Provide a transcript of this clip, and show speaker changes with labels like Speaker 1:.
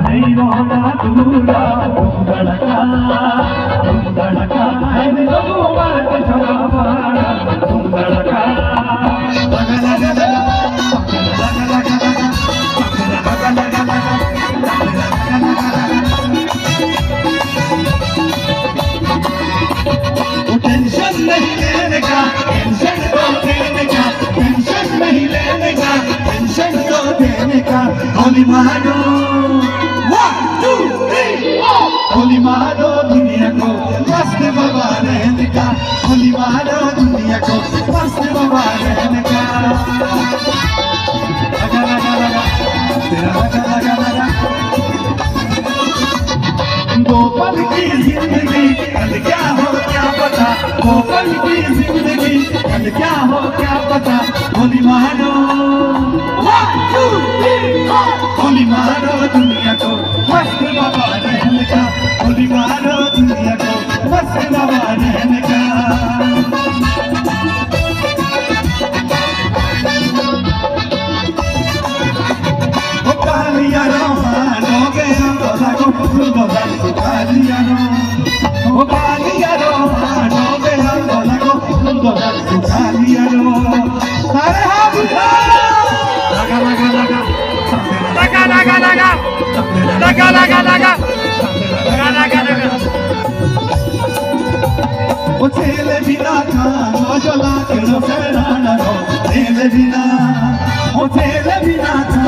Speaker 1: नहीं रोना दूरा तुम धड़का है लोगों बात छुपाना तुम धड़का लगा लगा लगा लगा लगा लगा टेंशन नहीं लेने का टेंशन को देने का टेंशन नहीं लेने का टेंशन को देने का होली मानो होली मारो दुनिया को मस्त बाबा रहने का होली मारो दुनिया को मस्त बाबा रहने का लगा लगा लगा तेरा लगा लगा लगा दो पल की जिंदगी कल क्या हो क्या पता दो पल की जिंदगी कल क्या हो क्या पता होली मारो होली मारो दुनिया को मस्त बाबा रहने का होली मारो दुनिया को मस्त बाबा रहने का ओ कालियानो मानोगे अंदोला को अंदोला को कालियानो ओ कालियानो मानोगे अंदोला को अंदोला को कालियानो अरे हाँ बुझा लगा लगा लगा लगा लगा लगा लगा लगा लगा लगा लगा o televina ka jala ke no ferana no televina o televina ka